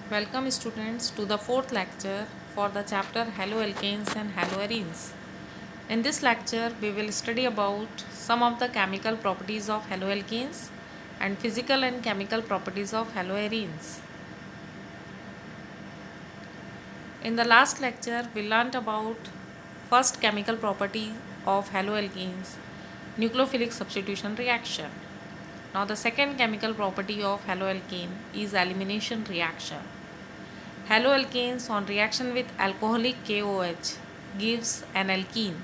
Welcome students to the fourth lecture for the chapter Haloalkanes and Haloarenes. In this lecture, we will study about some of the chemical properties of haloalkanes and physical and chemical properties of haloarenes. In the last lecture, we learnt about first chemical property of haloalkanes, nucleophilic substitution reaction. Now the second chemical property of haloalkane is elimination reaction. Haloalkanes on reaction with alcoholic KOH gives an alkene.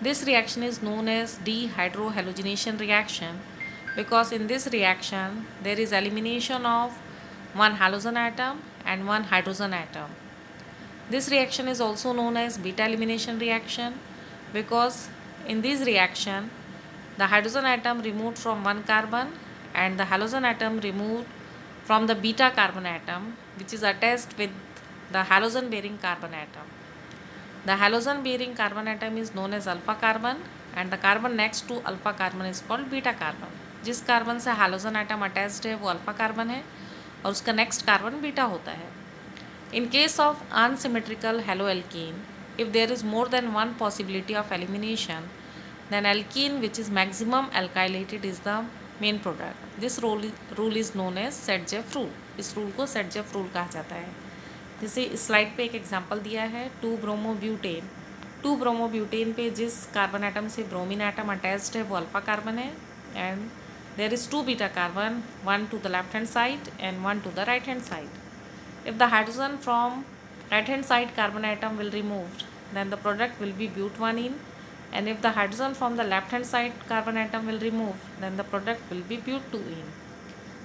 This reaction is known as dehydrohalogenation reaction because in this reaction there is elimination of one halogen atom and one hydrogen atom. This reaction is also known as beta elimination reaction because in this reaction the hydrogen atom removed from one carbon and the halogen atom removed from the beta carbon atom which is attached with the halogen bearing carbon atom. The halogen bearing carbon atom is known as alpha carbon and the carbon next to alpha carbon is called beta carbon. जिस carbon से halogen atom attached है वो alpha carbon है और उसका next carbon beta होता है. In case of unsymmetrical haloalkane, if there is more than one possibility of elimination, then alkene which is maximum alkylated is the main product. This rule is known as Sedgwick rule. इस rule को Sedgwick rule कहा जाता है. जैसे इस slide पे एक example दिया है 2-ब्रोमोब्यूटेन. 2-ब्रोमोब्यूटेन पे जिस कार्बन एटम से ब्रोमीन एटम अटैच्ड है वो अल्फा कार्बन है and there is 2 beta carbon, one to the left hand side and one to the right hand side. If the hydrogen from right hand side carbon atom will removed, then the product will be but1ene, and if the hydrogen from the left hand side carbon atom will remove, then the product will be but2ene.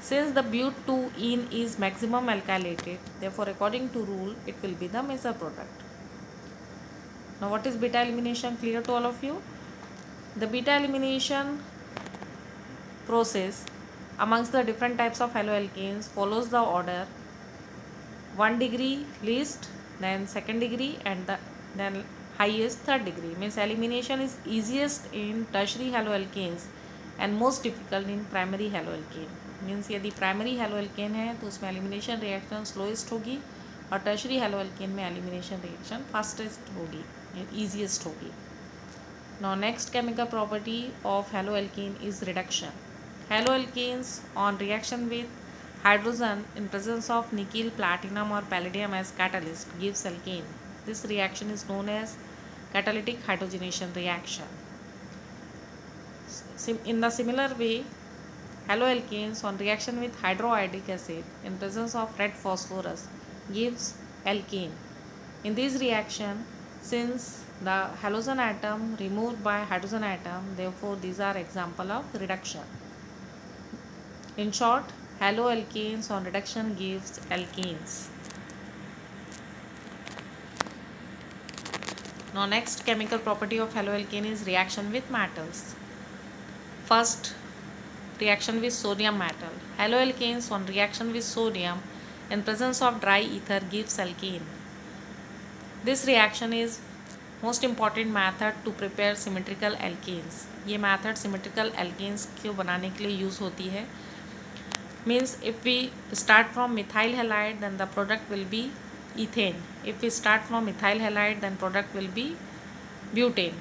Since the but2ene is maximum alkylated, therefore according to rule it will be the major product. Now what is beta elimination? Clear to all of you? The beta elimination process amongst the different types of haloalkanes follows the order 1 degree least, then second degree, and then highest third degree. Means elimination is easiest in tertiary haloalkanes and most difficult in primary haloalkane. Means यदि primary haloalkane है तो उसमें elimination reaction slowest होगी और tertiary haloalkane में elimination reaction fastest होगी, easiest होगी. Now next chemical property of haloalkane is reduction. Haloalkanes on reaction with hydrogen in presence of nickel, platinum or palladium as catalyst gives alkane. This reaction is known as catalytic hydrogenation reaction. In the similar way, haloalkanes on reaction with hydroiodic acid in presence of red phosphorus gives alkane. In this reaction, since the halogen atom removed by hydrogen atom, therefore these are example of reduction. In short, haloalkanes on reduction gives alkenes. Now next chemical property of haloalkane is reaction with metals. First, reaction with sodium metal. Haloalkanes on reaction with sodium in presence of dry ether gives alkane. This reaction is most important method to prepare symmetrical alkanes. ये method symmetrical alkanes को बनाने के लिए use होती है. Means if we start from methyl halide, then the product will be ethane. If we start from methyl halide, then product will be butane.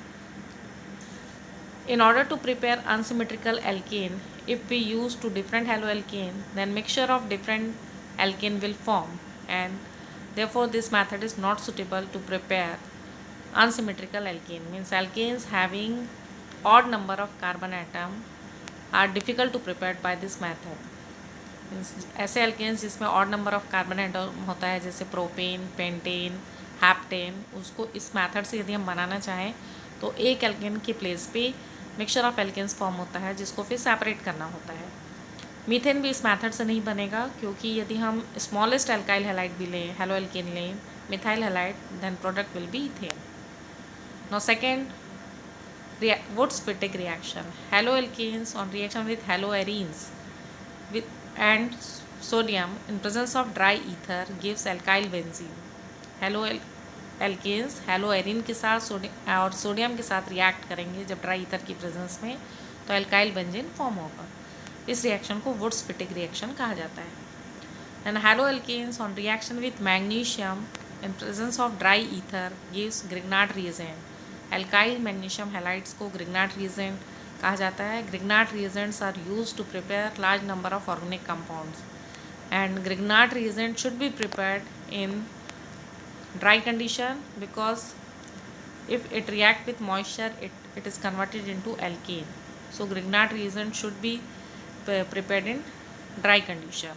In order to prepare unsymmetrical alkane, if we use two different haloalkane, then mixture of different alkane will form, and therefore this method is not suitable to prepare unsymmetrical alkane. Means alkanes having odd number of carbon atom are difficult to prepare by this method. ऐसे alkanes जिसमें odd number of carbon atom होता है जैसे propane, pentane, hapten, उसको इस method से यदि हम बनाना चाहें तो एक एल्केन के प्लेस पे मिक्सचर ऑफ एल्केन्स फॉर्म होता है जिसको फिर सेपरेट करना होता है. मीथेन भी इस मेथड से नहीं बनेगा क्योंकि यदि हम स्मॉलेस्ट एल्काइल हैलाइड भी लें, हेलो एल्केन लें, methyl halide, then product will be ethane. Now second, Wurtz-Fittig reaction. Haloalkanes on reaction with haloarenes with and sodium in presence of dry ether gives alkyl benzene. Haloalkanes haloarene के साथ और sodium के साथ react करेंगे जब dry ether की presence में तो एल्काइल बेंजीन फॉर्म होगा. इस रिएक्शन को Wurtz-Fittig रिएक्शन कहा जाता है. And haloalkanes on reaction with magnesium in presence of dry ether gives Grignard reagent. Alkyl magnesium halides को Grignard reagent कहा जाता है. Grignard reagents are used to prepare large number of organic compounds. And Grignard reagent should be prepared in dry condition because if it react with moisture it is converted into alkane. So Grignard reagent should be prepared in dry condition.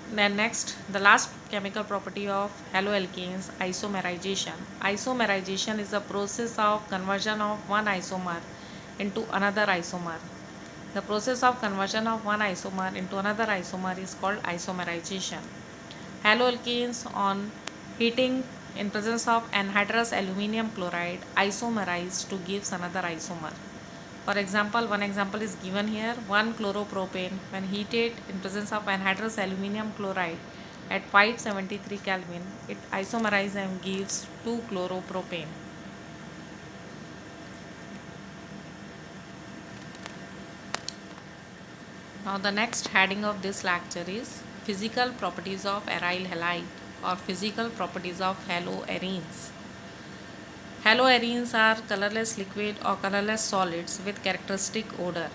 Then next, the last chemical property of haloalkanes, isomerization. Isomerization is the process of conversion of one isomer into another isomer. The process of conversion of one isomer into another isomer is called isomerization. Haloalkanes on heating in presence of anhydrous aluminum chloride isomerize to give another isomer. For example, one example is given here. 1-chloropropane when heated in presence of anhydrous aluminum chloride at 573 Kelvin, it isomerizes and gives 2-chloropropane. Now the next heading of this lecture is physical properties of aryl halide or physical properties of haloarenes. Haloarenes are colorless liquid or colorless solids with characteristic odor.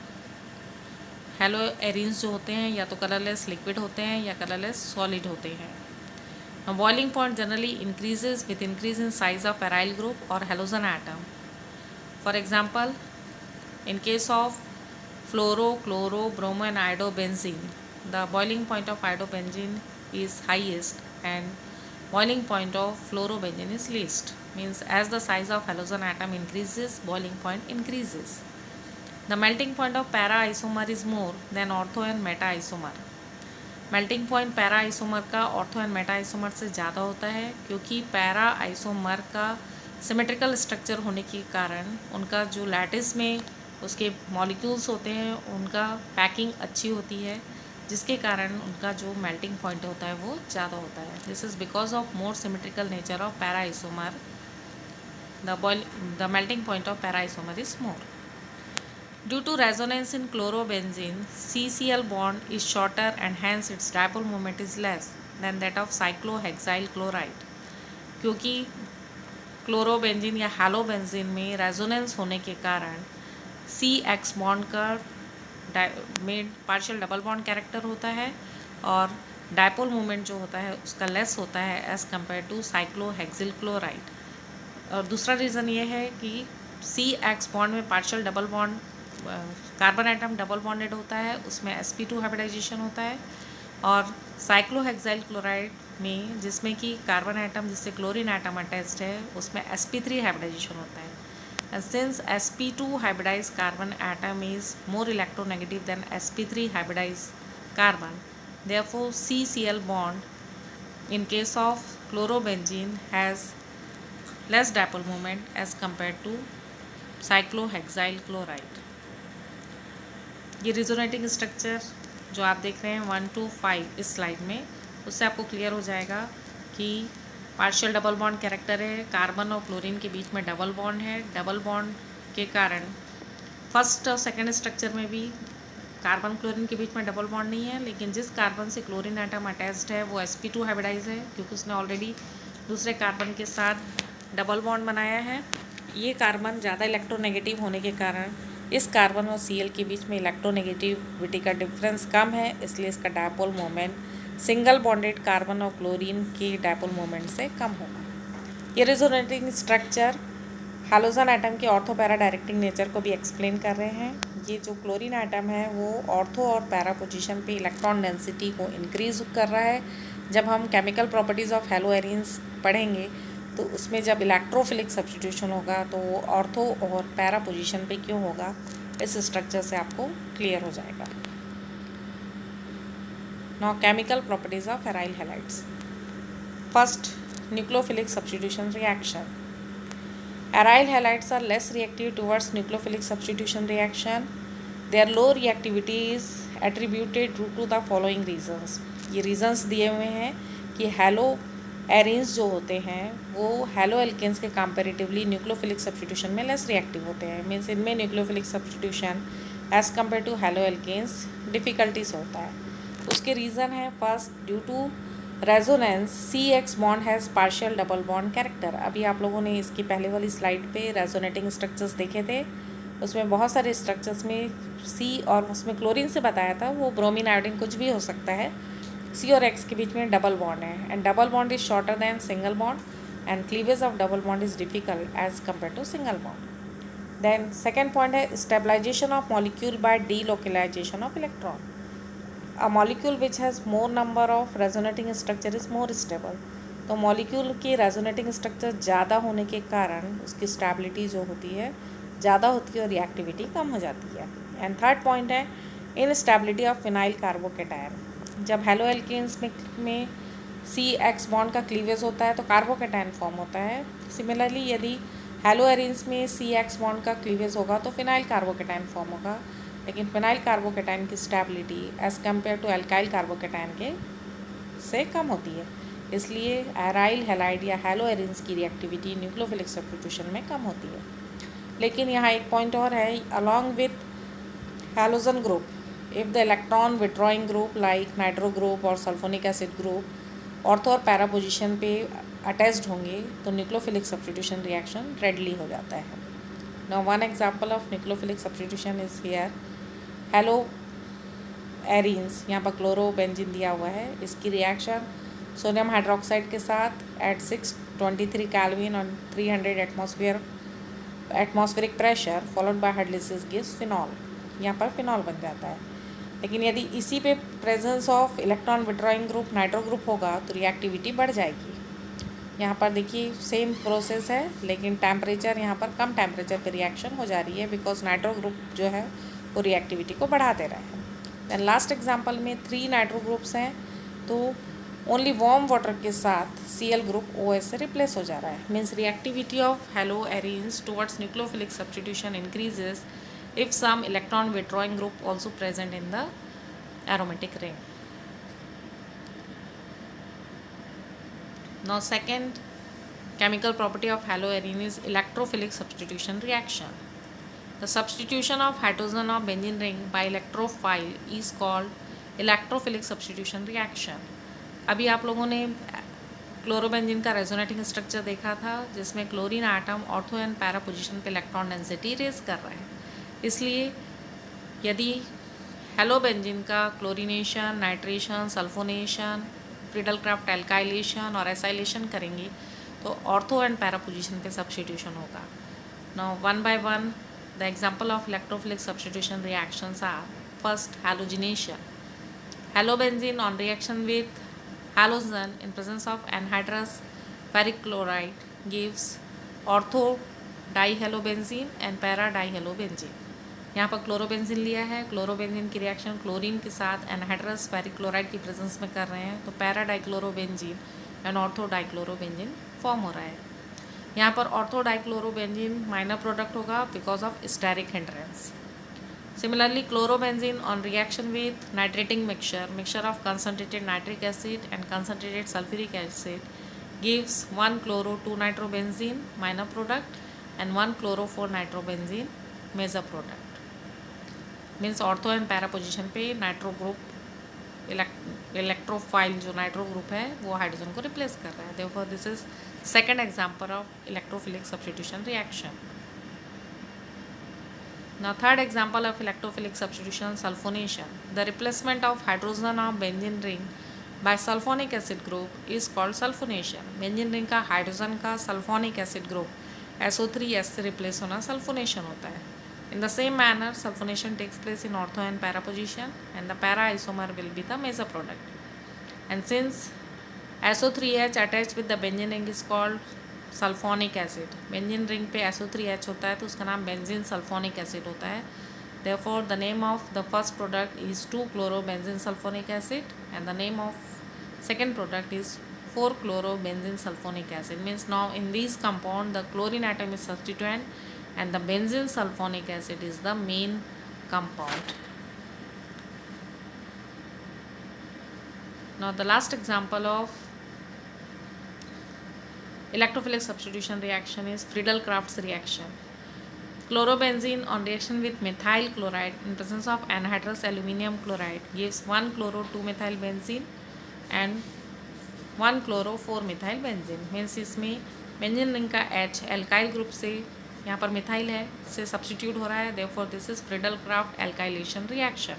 Haloarenes जो होते हैं या तो colourless liquid होते हैं या colourless solid होते हैं. Now boiling point generally increases with increase in size of aryl group or halogen atom. For example, in case of fluoro, chloro, bromo and iodobenzene, the boiling point of iodobenzene is highest and boiling point of fluorobenzene is least. Means as the size of halogen atom increases, boiling point increases. The melting point of para isomer is more than ortho and meta isomer. Melting point para isomer का ortho and Meta isomer से ज़्यादा होता है क्योंकि para isomer का symmetrical structure होने के कारण उनका जो लैटिस में उसके मॉलिक्यूल्स होते हैं उनका पैकिंग अच्छी होती है, जिसके कारण उनका जो मेल्टिंग पॉइंट होता है वो ज़्यादा होता है. This is because of more symmetrical nature of para isomer. The melting point of para isomer is more. Due to resonance in chlorobenzene, CCl bond is shorter and hence its dipole moment is less than that of cyclohexyl chloride. क्योंकि chlorobenzene या हैलोबेंजीन में resonance होने के कारण CX bond का में partial double bond character होता है और डायपोल मोमेंट जो होता है उसका लेस होता है as compare to cyclohexyl chloride. और दूसरा रीज़न ये है कि CX बॉन्ड में partial double bond carbon atom double bonded होता है, उसमें sp2 हाइब्रिडाइजेशन होता है. और साइक्लोहेक्साइल क्लोराइड में जिसमें कि कार्बन एटम जिससे क्लोरीन एटम अटैच्ड है उसमें sp3 हाइब्रिडाइजेशन होता है. And since sp2 hybridise carbon atom is more electronegative than sp3 hybridise carbon, therefore CCl bond in case of chlorobenzene has less dipole moment as compare to cyclohexyl chloride. ये resonating structure जो आप देख रहे हैं 1 to 5 इस slide में, उससे आपको क्लियर हो जाएगा कि पार्शियल डबल बॉन्ड कैरेक्टर है, कार्बन और क्लोरीन के बीच में डबल बॉन्ड है. डबल बॉन्ड के कारण फर्स्ट और सेकंड स्ट्रक्चर में भी कार्बन क्लोरीन के बीच में डबल बॉन्ड नहीं है, लेकिन जिस कार्बन से क्लोरीन एटम अटैच्ड है वो sp2 हाइब्रिडाइज है क्योंकि उसने ऑलरेडी दूसरे कार्बन के साथ डबल बॉन्ड बनाया है. ये कार्बन ज़्यादा इलेक्ट्रोनेगेटिव होने के कारण इस कार्बन और Cl के बीच में इलेक्ट्रोनेगेटिविटी का डिफरेंस कम है, इसलिए इसका dipole moment single bonded carbon और क्लोरीन की डायपोल मोमेंट से कम होगा. ये रेजोनेटिंग स्ट्रक्चर हैलोजन एटम के ऑर्थो पैरा डायरेक्टिंग नेचर को भी एक्सप्लेन कर रहे हैं. ये जो क्लोरीन एटम है वो ऑर्थो और पैरा पोजीशन पे इलेक्ट्रॉन डेंसिटी को इंक्रीज कर रहा है. जब हम केमिकल प्रॉपर्टीज़ ऑफ हैलोएरीन्स पढ़ेंगे तो उसमें जब इलेक्ट्रोफिलिक सब्स्टिट्यूशन होगा तो वो ऑर्थो और पैरा पोजीशन पे क्यों होगा इस स्ट्रक्चर से आपको क्लियर हो जाएगा. Now chemical properties of aryl halides. First, nucleophilic substitution reaction. Aryl halides are less reactive towards nucleophilic substitution reaction. Their low reactivity is attributed due to the following reasons. ये reasons दिए हुए हैं कि hello arenes जो होते हैं वो halo alkanes के कंपैरेटिवली न्यूक्लियोफिलिक सब्स्टिट्यूशन में लेस रिएक्टिव होते हैं. मीन्स इनमें nucleophilic substitution as compare to halo alkanes difficulties होता है. उसके रीज़न है first due to resonance C X bond has partial double bond character. अभी आप लोगों ने इसकी पहले वाली स्लाइड पे रेजोनेटिंग स्ट्रक्चर्स देखे थे, उसमें बहुत सारे स्ट्रक्चर्स में सी और उसमें क्लोरीन से बताया था, वो ब्रोमीन आयोडीन कुछ भी हो सकता है। सी और एक्स के बीच में डबल बॉन्ड है and double bond is shorter than single bond and cleavage of double bond is difficult as compare to single bond. Then second point है stabilization of molecule by delocalization of electron. A molecule which has more number of resonating structure is more stable। तो molecule की resonating structure ज़्यादा होने के कारण उसकी stability जो होती है ज़्यादा होती है और रिएक्टिविटी कम हो जाती है। एंड थर्ड पॉइंट है इनस्टेबिलिटी ऑफ फिनाइल कार्बोकेटायन। जब हेलो एल्केन्स में सी एक्स बॉन्ड का क्लीवेज होता है तो कार्बोकेटायन फॉर्म होता है। सिमिलरली यदि हेलो एरिन्स में सी एक्स बॉन्ड का क्लीवेज होगा तो फिनाइल कार्बोकेटायन फॉर्म होगा, लेकिन फिनाइल कार्बोकेटायन की stability as compare to alkyl carbocation के से कम होती है, इसलिए एराइल हैलाइड या हेलो एरिन्स की रिएक्टिविटी न्यूक्लियोफिलिक सब्स्टिट्यूशन में कम होती है। लेकिन यहाँ एक पॉइंट और है, along with halogen group if the electron withdrawing group like nitro group और सल्फोनिक एसिड ग्रुप ऑर्थो और पैरा पोजिशन पे अटैच्ड होंगे तो न्यूक्लियोफिलिक सब्स्टिट्यूशन रिएक्शन रेडली हो जाता है। Now one example of nucleophilic substitution is here hello arenes. यहाँ पर क्लोरोबेंजीन दिया हुआ है, इसकी रिएक्शन सोडियम हाइड्रोक्साइड के साथ एट 623 केल्विन और 300 atmospheric pressure followed by hydrolysis gives phenol. यहाँ पर फिनॉल बन जाता है। लेकिन यदि इसी पे presence of electron withdrawing group nitro group होगा तो रिएक्टिविटी बढ़ जाएगी। यहाँ पर देखिए सेम प्रोसेस है, लेकिन टेम्परेचर यहाँ पर कम टेम्परेचर पे रिएक्शन हो जा रही है बिकॉज नाइट्रो ग्रुप जो है वो रिएक्टिविटी को बढ़ा दे रहा है। दैन लास्ट एग्जांपल में 3 नाइट्रो ग्रुप्स हैं तो ओनली वार्म वाटर के साथ Cl ग्रुप OH से रिप्लेस हो जा रहा है। Means reactivity of hello arenes towards nucleophilic substitution increases if some electron withdrawing group also present in the aromatic ring. Now second chemical property of haloarine is electrophilic substitution reaction. The substitution of hydrogen of benzene ring by electrophile is called electrophilic substitution reaction. अभी आप लोगों ने chlorobenzene का resonating structure देखा था जिसमें chlorine atom ortho and para position पे electron density raise कर रहा है। इसलिए यदि हेलोबेंजीन का chlorination, nitration, sulfonation, Friedel Crafts alkylation और एसाइलेशन करेंगे तो ऑर्थो एंड पैरा पोजीशन पे सब्स्टिट्यूशन होगा। Now one by one the example of electrophilic substitution reactions are first halogenation. Halobenzene on reaction with halogen in presence of anhydrous ferric chloride gives ortho dihalobenzene and para dihalobenzene। यहाँ पर chlorobenzene लिया है, chlorobenzene की reaction chlorine के साथ anhydrous ferric chloride की presence में कर रहे हैं तो para dichlorobenzene and ortho dichlorobenzene form हो रहा है। यहाँ पर ऑर्थो डाइक्लोरोबेंजीन माइनर प्रोडक्ट होगा because of steric hindrance. Similarly, chlorobenzene on reaction with nitrating mixture of concentrated nitric acid and concentrated sulfuric acid gives 1 chloro 2 nitrobenzene minor product and 1 chloro 4 nitrobenzene major product। Means ortho and para position पे nitro group electrophile जो nitro group है वो hydrogen को replace कर रहा है। Therefore, this is second example of electrophilic substitution reaction। Now third example of electrophilic substitution, sulfonation. The replacement of hydrogen of benzene ring by sulfonic acid group is called sulfonation। Benzene ring का hydrogen का sulphonic acid group SO3S से replace होना sulphonation होता है। In the same manner, sulfonation takes place in ortho and para position and the para isomer will be the major product। And since SO3H attached with the benzene ring is called sulphonic acid, benzene ring पे SO3H होता है तो उसका नाम benzene sulphonic acid होता है। Therefore the name of the first product is 2-chloro-benzene sulfonic acid and the name of second product is 4-chloro-benzene sulfonic acid। Means now in these compound the chlorine atom is substituent and the benzene sulfonic acid is the main compound। Now the last example of electrophilic substitution reaction is Friedel-Crafts reaction। Chlorobenzene on reaction with methyl chloride in presence of anhydrous aluminium chloride gives 1 chloro 2 methyl benzene and 1 chloro 4 methyl benzene. Means इसमें benzene ring का H alkyl group से यहाँ पर methyl है से substitute हो रहा है, therefore this is Friedel Crafts alkylation reaction.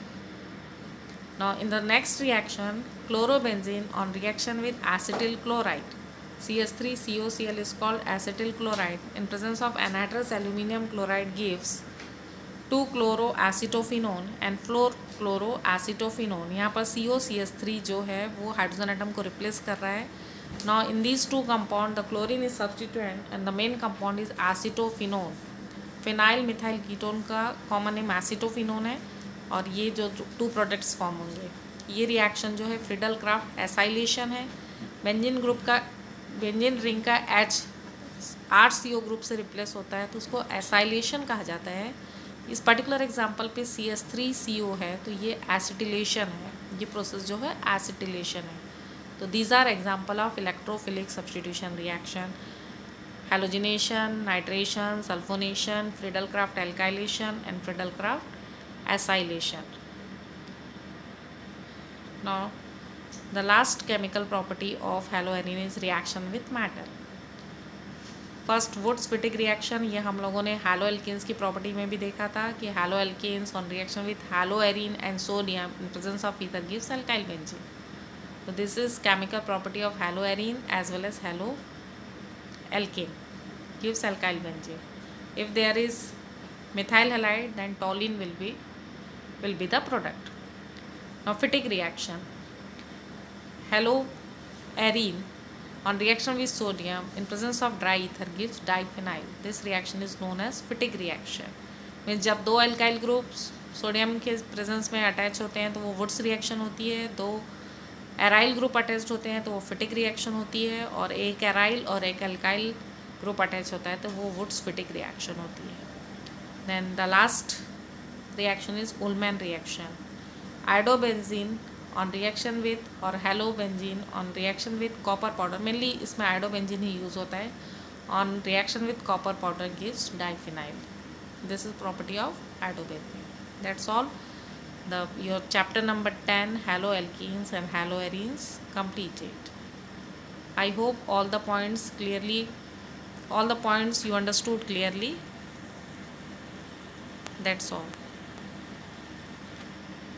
Now in the next reaction, chlorobenzene on reaction with acetyl chloride, CH3COCl is called acetyl chloride in presence of anhydrous aluminium chloride gives 2-chloroacetophenone and 4-chloroacetophenone. यहाँ पर COCH3 जो है वो hydrogen atom को replace कर रहा है. Now in these two compound the chlorine is substituent and the main compound is acetophenone. Phenyl methyl ketone का कॉमन नेम एसिटोफिनोन है और ये जो टू प्रोडक्ट्स फॉर्म होंगे. ये रिएक्शन जो है फ्रीडल क्राफ्ट एसाइलेशन है. बेंजीन ग्रुप का बेंजीन रिंग का H RCO ग्रुप से रिप्लेस होता है तो उसको एसाइलेशन कहा जाता है. इस पर्टिकुलर एग्जांपल पे CH3CO है तो ये एसिटिलेशन है. ये प्रोसेस जो है एसिटिलेशन है. तो these are example of electrophilic substitution reaction: halogenation, nitration, sulfonation, Friedel-Crafts alkylation and Friedel-Crafts acylation. Now the last chemical property of haloarine is reaction with matter. First वुड्स-फिटिक reaction, ये हम लोगों ने हैलो एल्केन्स की property में भी देखा था कि halo alkanes on reaction with haloarene and sodium in presence of ether gives alkyl benzene. So this is chemical property of haloarine as well as haloalkane gives alkyl benzene. If there is methyl halide then toluene will be the product. Now Fittig reaction, haloarine on reaction with sodium in presence of dry ether gives diphenyl. This reaction is known as Fittig reaction. Means जब दो alkyl groups sodium के presence में attach होते हैं तो वो Wurtz reaction होती है. दो एराइल ग्रुप अटैच होते हैं तो वो फिटिक रिएक्शन होती है. और एक एराइल और एक अल्काइल ग्रुप अटैच होता है तो वो वुड्स फिटिक रिएक्शन होती है. Then the last reaction is Ullmann reaction. Iodobenzene on reaction with और halobenzene on reaction with copper powder, mainly इसमें आयोडोबेंजीन ही यूज़ होता है, on reaction with copper powder gives diphenyl. This is property of iodobenzene. That's all. Your chapter number 10 haloalkenes and haloarenes completed. I hope all the points you understood clearly. That's all.